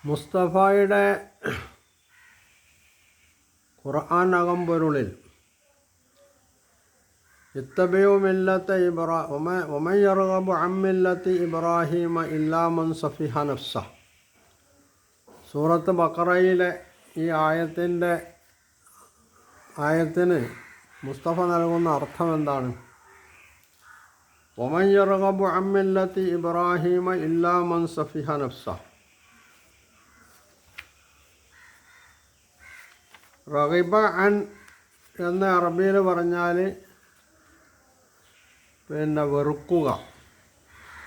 മുസ്തഫയുടെ ഖുർആൻ അകമ്പൊരുളിൽ ഇത്തബിഉ മില്ലത്ത വമൻ യർഗബു അൻ മില്ലത്തി ഇബ്രാഹീമ ഇല്ലാ മൻ സഫിഹ നഫ്സഹ്. സൂറത്ത് ബഖറയിലെ ഈ ആയത്തിന് മുസ്തഫ നൽകുന്ന അർത്ഥം എന്താണ്? വമൻ യർഗബു അൻ മില്ലത്തി ഇബ്രാഹീമ ഇല്ലാ മൻ സഫിഹ നഫ്സഹ്. റഗിബ അൻ എന്ന് അറബിയിൽ പറഞ്ഞാൽ വെറുക്കുക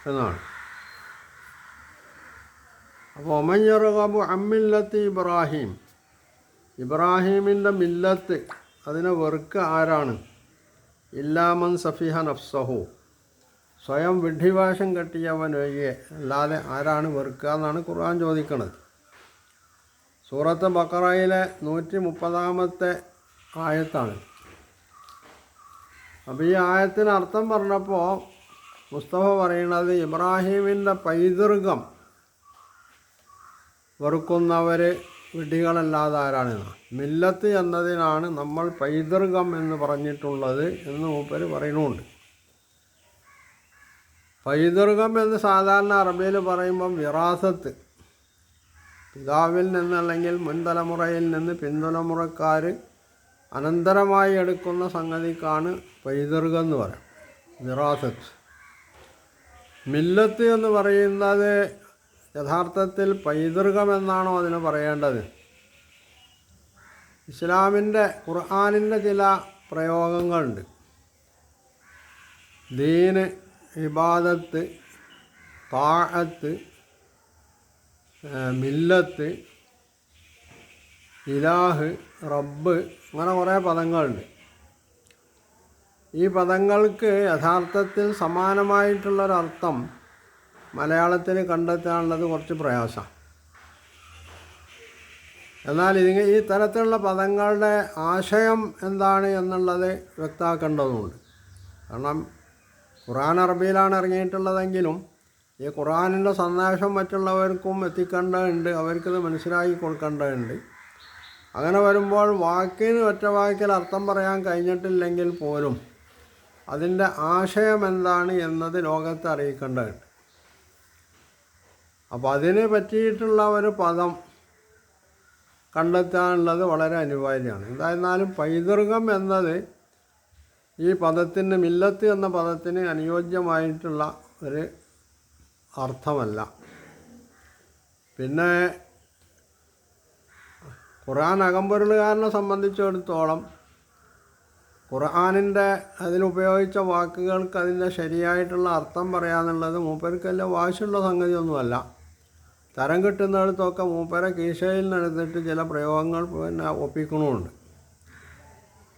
എന്നാണ്. അപ്പോൾ ഒമൻ യർഗബു അൻ മില്ലത്തി ഇബ്രാഹീം, ഇബ്രാഹീമിൻ്റെ മില്ലത്ത് അതിനെ വെറുക്കുക ആരാണ്? ഇല്ലാ മൻ സഫിഹ നഫ്സഹു, സ്വയം വിഡ്ഢിവേഷം കെട്ടിയവനൊഴികെ അല്ലാതെ ആരാണ് വെറുക്കുക എന്നാണ് ഖുർആൻ ചോദിക്കുന്നത്. സൂറത്ത് ബഖറയിലെ 130-ാമത്തെ ആയത്താണ്. അപ്പോൾ ഈ ആയത്തിന് അർത്ഥം പറഞ്ഞപ്പോൾ മുസ്തഫ പറയുന്നത് ഇബ്രാഹീമിൻ്റെ പൈതൃകം വെറുക്കുന്നവർ വിഡ്ഢികളല്ലാതെ ആരാണെന്നാണ്. മില്ലത്ത് എന്നതിനാണ് നമ്മൾ പൈതൃകം എന്ന് പറഞ്ഞിട്ടുള്ളത് എന്ന് മൂപ്പര് പറയുന്നുണ്ട്. പൈതൃകം എന്ന് സാധാരണ അറബിയിൽ പറയുമ്പം വിറാസത്ത്, പിതാവിൽ നിന്ന് അല്ലെങ്കിൽ മുൻതലമുറയിൽ നിന്ന് പിൻതലമുറക്കാർ അനന്തരമായി എടുക്കുന്ന സംഗതിക്കാണ് പൈതൃകം എന്ന് പറയാം, വിറാസത്ത്. മില്ലത്ത് എന്ന് പറയുന്നത് യഥാർത്ഥത്തിൽ പൈതൃകം എന്നാണോ അതിന് പറയേണ്ടത്? ഇസ്ലാമിൻ്റെ ഖുർആനിൻ്റെ ചില പ്രയോഗങ്ങളുണ്ട്. ദീന്, ഇബാദത്ത്, താഅത്ത്, മില്ലത്ത്, ഇലാഹ്, റബ്ബ്, അങ്ങനെ കുറേ പദങ്ങളുണ്ട്. ഈ പദങ്ങൾക്ക് യഥാർത്ഥത്തിൽ സമാനമായിട്ടുള്ളൊരർത്ഥം മലയാളത്തിൽ കണ്ടെത്താനുള്ളത് കുറച്ച് പ്രയാസമാണ്. എന്നാൽ ഈ തരത്തിലുള്ള പദങ്ങളുടെ ആശയം എന്താണ് എന്നുള്ളത് വ്യക്തമാക്കേണ്ടതുണ്ട്. കാരണം ഖുർആൻ അറബിയിലാണ് ഇറങ്ങിയിട്ടുള്ളതെങ്കിലും ഈ ഖുർആനിൻ്റെ സന്ദേശം മറ്റുള്ളവർക്കും എത്തിക്കേണ്ടതുണ്ട്, അവർക്കിത് മനസ്സിലാക്കി കൊടുക്കേണ്ടതുണ്ട്. അങ്ങനെ വരുമ്പോൾ വാക്കിന് ഒറ്റ വാക്കിൽ അർത്ഥം പറയാൻ കഴിഞ്ഞിട്ടില്ലെങ്കിൽ പോലും അതിൻ്റെ ആശയം എന്താണ് എന്നത് ലോകത്തെ അറിയിക്കേണ്ടതുണ്ട്. അപ്പോൾ അതിന് പറ്റിയിട്ടുള്ള ഒരു പദം കണ്ടെത്താനുള്ളത് വളരെ അനിവാര്യമാണ്. എന്തായിരുന്നാലും പൈതൃകം എന്നത് ഈ പദത്തിന്, മില്ലത്ത് എന്ന പദത്തിന് അനുയോജ്യമായിട്ടുള്ള ഒരു അർത്ഥമല്ല. പിന്നെ ഖുർആൻ അകമ്പൊരുളുകാരനെ സംബന്ധിച്ചിടത്തോളം ഖുർആനിൻ്റെ അതിലുപയോഗിച്ച വാക്കുകൾക്ക് അതിൻ്റെ ശരിയായിട്ടുള്ള അർത്ഥം പറയാന്നുള്ളത് മൂപ്പർക്കല്ല വാശിയുള്ള സംഗതിയൊന്നുമല്ല. തരം കിട്ടുന്നിടത്തൊക്കെ മൂപ്പരെ കീശയിൽ നിന്നെടുത്തിട്ട് ചില പ്രയോഗങ്ങൾ ഒപ്പിക്കണമുണ്ട്.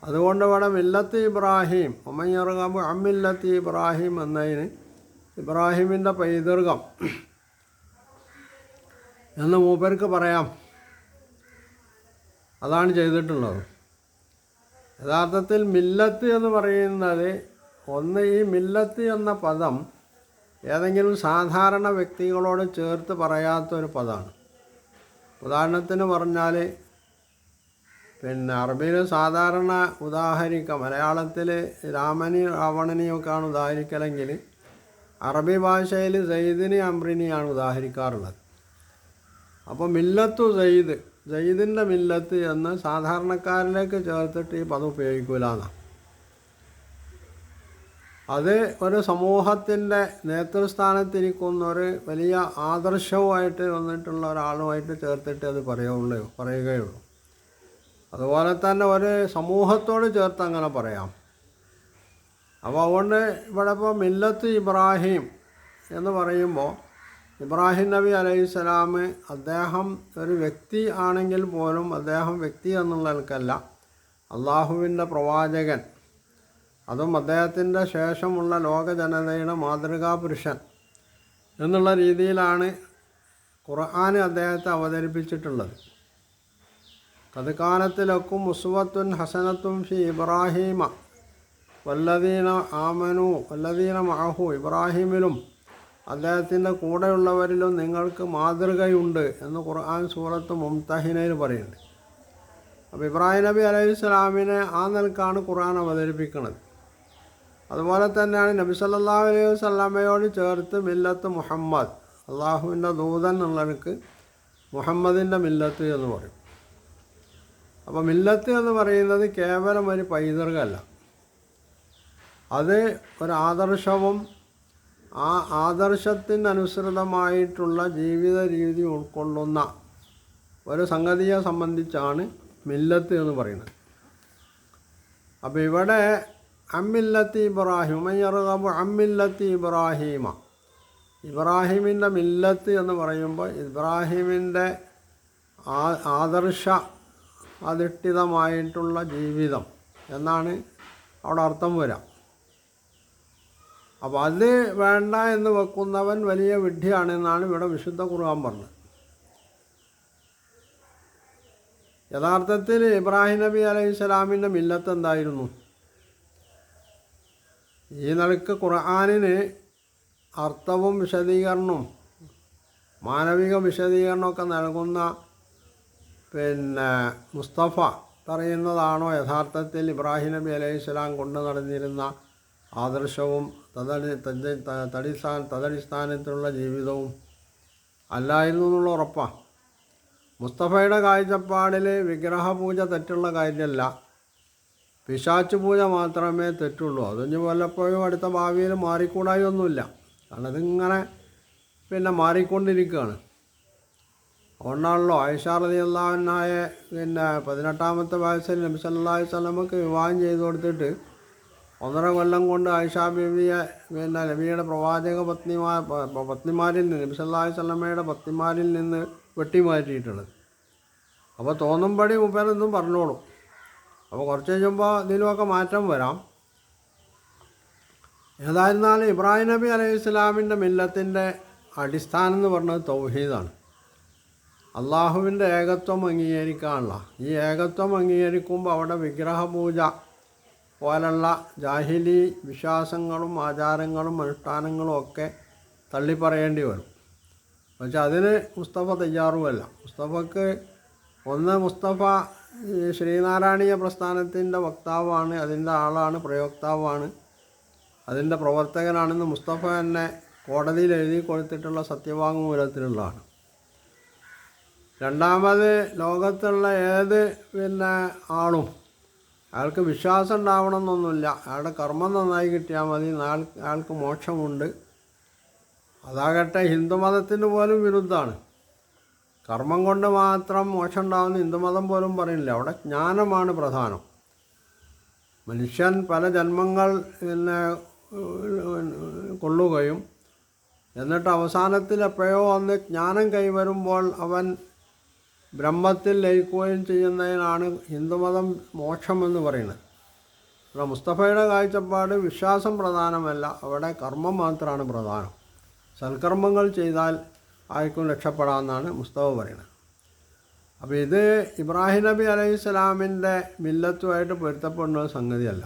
അതുകൊണ്ട് ഇവിടെ മില്ലത്ത് ഇബ്രാഹീം, ഒമൻ യർഗബു അൻ മില്ലത്തി ഇബ്രാഹീം എന്നതിന് ഇബ്രാഹീമിൻ്റെ പൈതൃകം എന്ന് മൂപ്പർക്ക് പറയാം. അതാണ് ചെയ്തിട്ടുള്ളത്. യഥാർത്ഥത്തിൽ മില്ലത്ത് എന്ന് പറയുന്നത് ഈ മില്ലത്ത് എന്ന പദം ഏതെങ്കിലും സാധാരണ വ്യക്തികളോട് ചേർത്ത് പറയാത്തൊരു പദമാണ്. ഉദാഹരണത്തിന് പറഞ്ഞാൽ അറബിയിൽ സാധാരണ ഉദാഹരിക്കാം, മലയാളത്തിൽ രാമനെയും രാവണനെയൊക്കെയാണ് ഉദാഹരിക്കലെങ്കിൽ അറബി ഭാഷയിൽ സെയ്ദിനെയും അമ്രിനെയാണ് ഉദാഹരിക്കാറുള്ളത്. അപ്പോൾ മില്ലത്തു സെയ്ദ്, സെയ്ദിൻ്റെ മില്ലത്ത് എന്ന് സാധാരണക്കാരിലേക്ക് ചേർത്തിട്ട് ഈ പദം ഉപയോഗിക്കില്ല എന്നാണ്. അത് ഒരു സമൂഹത്തിൻ്റെ നേതൃസ്ഥാനത്തിരിക്കുന്ന ഒരു വലിയ ആദർശവുമായിട്ട് വന്നിട്ടുള്ള ഒരാളുമായിട്ട് ചേർത്തിട്ട് അത് പറയുകയുള്ളൂ. അതുപോലെ തന്നെ ഒരു സമൂഹത്തോട് ചേർത്ത് അങ്ങനെ പറയാം. അപ്പോൾ അതുകൊണ്ട് ഇവിടെ ഇപ്പോൾ മില്ലത്ത് ഇബ്രാഹീം എന്ന് പറയുമ്പോൾ ഇബ്രാഹിം നബി അലൈഹിസ്സലാം അദ്ദേഹം ഒരു വ്യക്തി ആണെങ്കിൽ പോലും അദ്ദേഹം വ്യക്തി എന്നുള്ളവർക്കല്ല, അള്ളാഹുവിൻ്റെ പ്രവാചകൻ, അതും അദ്ദേഹത്തിൻ്റെ ശേഷമുള്ള ലോക ജനതയുടെ മാതൃകാ പുരുഷൻ എന്നുള്ള രീതിയിലാണ് ഖുർആൻ അദ്ദേഹത്തെ അവതരിപ്പിച്ചിട്ടുള്ളത്. ഖദ് കാനത് ലക്കും ഉസ്വത്തുൻ ഹസനത്തുൻ ഫി ഇബ്രാഹീമ വല്ലദീന ആമനു വല്ലദീന മഅഹു, ഇബ്രാഹീമിലും അദ്ദേഹത്തിൻ്റെ കൂടെയുള്ളവരിലും നിങ്ങൾക്ക് മാതൃകയുണ്ട് എന്ന് ഖുർആൻ സൂറത്ത് മുംതഹിനയിൽ പറയുന്നുണ്ട്. അപ്പോൾ ഇബ്രാഹിം നബി അലൈഹി സ്വലാമിനെ ആ നിലക്കാണ് ഖുർആൻ അവതരിപ്പിക്കുന്നത്. അതുപോലെ തന്നെയാണ് നബി സല്ലല്ലാഹു അലൈഹി വസല്ലമയോട് ചേർത്ത് മില്ലത്ത് മുഹമ്മദ്, അള്ളാഹുവിൻ്റെ ദൂതൻ എന്നുള്ളവർക്ക് മുഹമ്മദിൻ്റെ മില്ലത്ത് എന്ന് പറയും. അപ്പോൾ മില്ലത്ത് എന്ന് പറയുന്നത് കേവലം ഒരു പൈതൃകമല്ല, അത് ഒരു ആദർശവും ആ ആദർശത്തിനനുസൃതമായിട്ടുള്ള ജീവിത രീതി ഉൾക്കൊള്ളുന്ന ഒരു സംഗതിയെ സംബന്ധിച്ചാണ് മില്ലത്ത് എന്ന് പറയുന്നത്. അപ്പോൾ ഇവിടെ അമ്മില്ലത്തി ഇബ്രാഹിം യർഗബു അമ്മില്ലത്തി ഇബ്രാഹീമ, ഇബ്രാഹിമിൻ്റെ മില്ലത്ത് എന്ന് പറയുമ്പോൾ ഇബ്രാഹിമിൻ്റെ ആദർശ അധിഷ്ഠിതമായിട്ടുള്ള ജീവിതം എന്നാണ് അവിടെ അർത്ഥം വരാം. അപ്പോൾ അത് വേണ്ട എന്ന് വെക്കുന്നവൻ വലിയ വിഡ്ഢിയാണെന്നാണ് ഇവിടെ വിശുദ്ധ ഖുർആൻ പറഞ്ഞത്. യഥാർത്ഥത്തിൽ ഇബ്രാഹിം നബി അലൈഹി സ്വലാമിൻ്റെ മില്ലത്ത് എന്തായിരുന്നു? ഈ നിലക്ക് ഖുർആനിന് അർത്ഥവും വിശദീകരണവും മാനവിക വിശദീകരണമൊക്കെ നൽകുന്ന മുസ്തഫ പറയുന്നതാണോ യഥാർത്ഥത്തിൽ ഇബ്രാഹിം നബി അലൈഹി സ്വലാം കൊണ്ട് നടന്നിരുന്ന ആദർശവും തദടിസ്ഥാനത്തിലുള്ള ജീവിതവും അല്ലായിരുന്നു എന്നുള്ള ഉറപ്പാണ്. മുസ്തഫയുടെ കാഴ്ചപ്പാടിൽ വിഗ്രഹപൂജ തെറ്റുള്ള കാര്യമല്ല, പിശാച്ച് പൂജ മാത്രമേ തെറ്റുള്ളൂ. അതിന് വല്ലപ്പോഴും അടുത്ത ഭാവിയിൽ മാറിക്കൂടായി ഒന്നുമില്ല, കാരണം അതിങ്ങനെ മാറിക്കൊണ്ടിരിക്കുകയാണ്. അതുകൊണ്ടാണല്ലോ ആയിഷ റളിയല്ലാഹു അൻഹയെ 18ാമത്തെ വയസ്സിൽ നബി സല്ലല്ലാഹു അലൈഹി വസല്ലമക്ക് വിവാഹം ചെയ്തു കൊടുത്തിട്ട് 1.5 കൊല്ലം കൊണ്ട് ആയിഷ ബീവിയെ നബിയുടെ പ്രവാചക പത്നിമാരിൽ നിന്ന്, നബി സല്ലല്ലാഹു അലൈഹി വസല്ലമയുടെ പത്നിമാരിൽ നിന്ന് വെട്ടിമാറ്റിയിട്ടുള്ളത്. അപ്പോൾ തോന്നുമ്പടി മുപ്പേരെന്നും പറഞ്ഞോളും. അപ്പോൾ കുറച്ച് കഴിയുമ്പോൾ ഇതിലുമൊക്കെ മാറ്റം വരാം. ഏതായിരുന്നാലും ഇബ്രാഹിം നബി അലൈഹി ഇസ്ലാമിൻ്റെ മില്ലത്തിൻ്റെ അടിസ്ഥാനം എന്ന് പറഞ്ഞത് തൗഹീദാണ്. അള്ളാഹുവിൻ്റെ ഏകത്വം അംഗീകരിക്കാനുള്ള, ഈ ഏകത്വം അംഗീകരിക്കുമ്പോൾ അവിടെ വിഗ്രഹപൂജ പോലുള്ള ജാഹിലി വിശ്വാസങ്ങളും ആചാരങ്ങളും അനുഷ്ഠാനങ്ങളും ഒക്കെ തള്ളിപ്പറയേണ്ടി വരും. പക്ഷെ അതിന് മുസ്തഫ തയ്യാറുമല്ല. മുസ്തഫ ശ്രീനാരായണീയ പ്രസ്ഥാനത്തിൻ്റെ വക്താവാണ്, അതിൻ്റെ ആളാണ്, പ്രയോക്താവാണ്, അതിൻ്റെ പ്രവർത്തകനാണെന്ന് മുസ്തഫ തന്നെ കോടതിയിൽ എഴുതി കൊടുത്തിട്ടുള്ള സത്യവാങ്മൂലത്തിലുള്ളതാണ്. രണ്ടാമത് ലോകത്തുള്ള ഏത് ആളും അയാൾക്ക് വിശ്വാസം ഉണ്ടാവണമെന്നൊന്നുമില്ല, അയാളുടെ കർമ്മം നന്നായി കിട്ടിയാൽ മതി, അയാൾക്ക് മോക്ഷമുണ്ട്. അതാകട്ടെ ഹിന്ദുമതത്തിന് പോലും വിരുദ്ധമാണ്. കർമ്മം കൊണ്ട് മാത്രം മോക്ഷം ഉണ്ടാവുന്ന ഹിന്ദുമതം പോലും പറയുന്നില്ല. അവിടെ ജ്ഞാനമാണ് പ്രധാനം. മനുഷ്യൻ പല ജന്മങ്ങൾ കൊള്ളുകയും എന്നിട്ട് അവസാനത്തിൽ എപ്പോഴോ ഒന്ന് ജ്ഞാനം കൈവരുമ്പോൾ അവൻ ബ്രഹ്മത്തിൽ ലയിക്കുകയും ചെയ്യുന്നതിനാണ് ഹിന്ദുമതം മോക്ഷമെന്ന് പറയുന്നത്. ഇവിടെ മുസ്തഫയുടെ കാഴ്ചപ്പാട് വിശ്വാസം പ്രധാനമല്ല, അവിടെ കർമ്മം മാത്രമാണ് പ്രധാനം. സൽക്കർമ്മങ്ങൾ ചെയ്താൽ ആർക്കും രക്ഷപ്പെടാമെന്നാണ് മുസ്തഫ പറയുന്നത്. അപ്പോൾ ഇത് ഇബ്രാഹിം നബി അലൈഹി സ്വലാമിൻ്റെ മില്ലത്തുമായിട്ട് പൊരുത്തപ്പെടുന്ന സംഗതിയല്ല.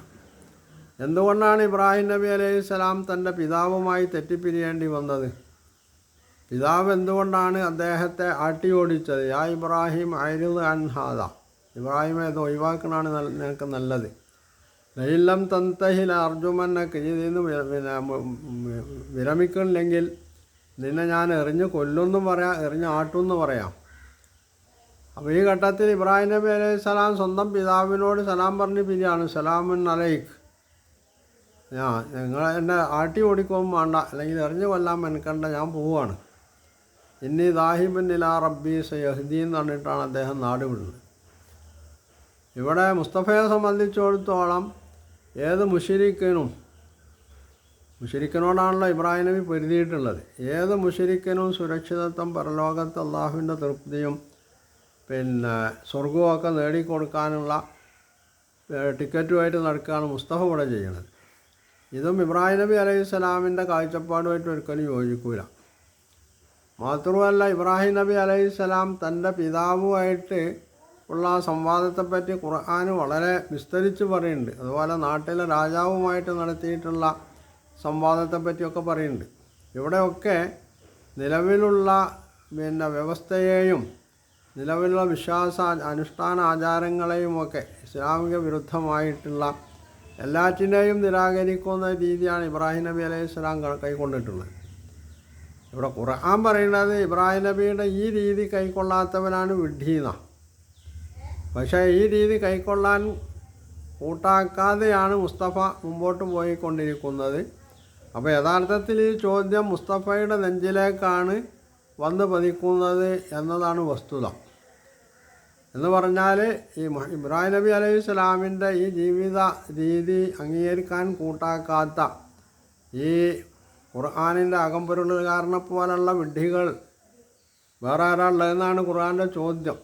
എന്തുകൊണ്ടാണ് ഇബ്രാഹിം നബി അലൈഹി സ്വലാം തൻ്റെ പിതാവുമായി തെറ്റിപ്പിരിയേണ്ടി വന്നത്? പിതാവ് എന്തുകൊണ്ടാണ് അദ്ദേഹത്തെ ആട്ടി ഓടിച്ചത്? യാ ഇബ്രാഹിം അരിദ് അൻ ഹാദ, ഇബ്രാഹിമെ ഇത് ഒഴിവാക്കണമാണ് നിനക്ക് നല്ലത്. ലയില്ലം തന്തഹിൽ അർജുമന്നക്ക്, ഇതിൽ നിന്ന് വിരമിക്കണില്ലെങ്കിൽ നിന്നെ ഞാൻ എറിഞ്ഞ് കൊല്ലുമെന്നും പറയാം, എറിഞ്ഞ് ആട്ടുമെന്ന് പറയാം. അപ്പോൾ ഈ ഘട്ടത്തിൽ ഇബ്രാഹിം നബി അലൈഹി സ്വലാം സ്വന്തം പിതാവിനോട് സലാം പറഞ്ഞ് പിരിയാണ്. സലാമുൻ അലൈക്ക്, നിങ്ങൾ എന്നെ ആട്ടി ഓടിക്കുകയും വേണ്ട, അല്ലെങ്കിൽ എറിഞ്ഞ് കൊല്ലാൻ മെനക്കണ്ട, ഞാൻ പോവുകയാണ്. ഇന്നി ദാഹിബുൻ ഇലാ റബ്ബി സയഹ്ദി എന്ന് പറഞ്ഞിട്ടാണ് അദ്ദേഹം നാട് വിടുന്നത്. ഇവിടെ മുസ്തഫയെ സംബന്ധിച്ചിടത്തോളം ഏത് മുശ്രിക്കിനോടാണല്ലോ ഇബ്രാഹിം നബി പൊരുതിയിട്ടുള്ളത്. ഏത് മുശ്രിക്കിനും സുരക്ഷിതത്വം, പരലോകത്ത് അള്ളാഹുവിൻ്റെ തൃപ്തിയും സ്വർഗവുമൊക്കെ നേടിക്കൊടുക്കാനുള്ള ടിക്കറ്റുമായിട്ട് നടക്കുകയാണ് മുസ്തഫ ഇവിടെ ചെയ്യുന്നത്. ഇതും ഇബ്രാഹിം നബി അലൈഹി സ്വലാമിൻ്റെ കാഴ്ചപ്പാടുമായിട്ട് ഒരിക്കലും യോജിക്കൂല. മാത്രമല്ല ഇബ്രാഹിം നബി അലൈഹി സ്വലാം തൻ്റെ പിതാവുമായിട്ട് ഉള്ള സംവാദത്തെപ്പറ്റി ഖുർആൻ വളരെ വിസ്തരിച്ച് പറയുന്നുണ്ട്. അതുപോലെ നാട്ടിലെ രാജാവുമായിട്ട് നടത്തിയിട്ടുള്ള സംവാദത്തെപ്പറ്റിയൊക്കെ പറയുന്നുണ്ട്. ഇവിടെയൊക്കെ നിലവിലുള്ള വ്യവസ്ഥയെയും നിലവിലുള്ള അനുഷ്ഠാന ആചാരങ്ങളെയുമൊക്കെ ഇസ്ലാമിക വിരുദ്ധമായിട്ടുള്ള എല്ലാറ്റിനെയും നിരാകരിക്കുന്ന രീതിയാണ് ഇബ്രാഹിം നബി അലൈഹി സ്വലാം കൈക്കൊണ്ടിട്ടുള്ളത്. ഇവിടെ ഖുർആൻ പറയുന്നത് ഇബ്രാഹിം നബിയുടെ ഈ രീതി കൈക്കൊള്ളാത്തവനാണ് വിഡ്ഢീന. പക്ഷേ ഈ രീതി കൈക്കൊള്ളാൻ കൂട്ടാക്കാതെയാണ് മുസ്തഫ മുമ്പോട്ട് പോയിക്കൊണ്ടിരിക്കുന്നത്. അപ്പോൾ യഥാർത്ഥത്തിൽ ഈ ചോദ്യം മുസ്തഫയുടെ നെഞ്ചിലേക്കാണ് വന്ന് പതിക്കുന്നത് എന്നതാണ് വസ്തുത. എന്ന് പറഞ്ഞാൽ ഈ ഇബ്രാഹിം നബി അലൈഹി സ്വലാമിൻ്റെ ഈ ജീവിത രീതി അംഗീകരിക്കാൻ കൂട്ടാക്കാത്ത ഈ ഖുർആനിൻ്റെ അകമ്പൊരുളുകാരനെ പോലുള്ള വിഡ്ഢികൾ വേറെ ആരാളുള്ളതെന്നാണ് ഖുർആൻ്റെ ചോദ്യം.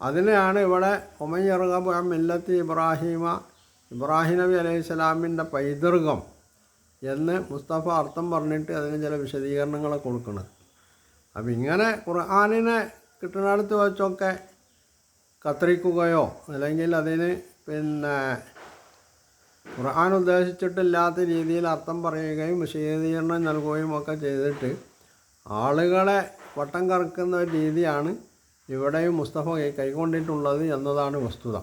അതിനെയാണ് ഇവിടെ ഉമയ്യറുകബ് മില്ലത്തി ഇബ്രാഹിം നബി അലൈഹി സ്വലാമിൻ്റെ പൈതൃകം എന്ന് മുസ്തഫ അർത്ഥം പറഞ്ഞിട്ട് അതിന് ചില വിശദീകരണങ്ങൾ കൊടുക്കുന്നത്. അപ്പം ഇങ്ങനെ ഖുർആനിനെ കിട്ടുന്നിടത്ത് വെച്ചൊക്കെ കത്തിരിക്കുകയോ അല്ലെങ്കിൽ അതിന് ഖുർആൻ ഉദ്ദേശിച്ചിട്ടില്ലാത്ത രീതിയിൽ അർത്ഥം പറയുകയും വിശദീകരണം നൽകുകയും ഒക്കെ ചെയ്തിട്ട് ആളുകളെ വട്ടം കറക്കുന്ന ഒരു രീതിയാണ് ഇവിടെയും മുസ്തഫ കൈക്കൊണ്ടിട്ടുള്ളത് എന്നതാണ് വസ്തുത.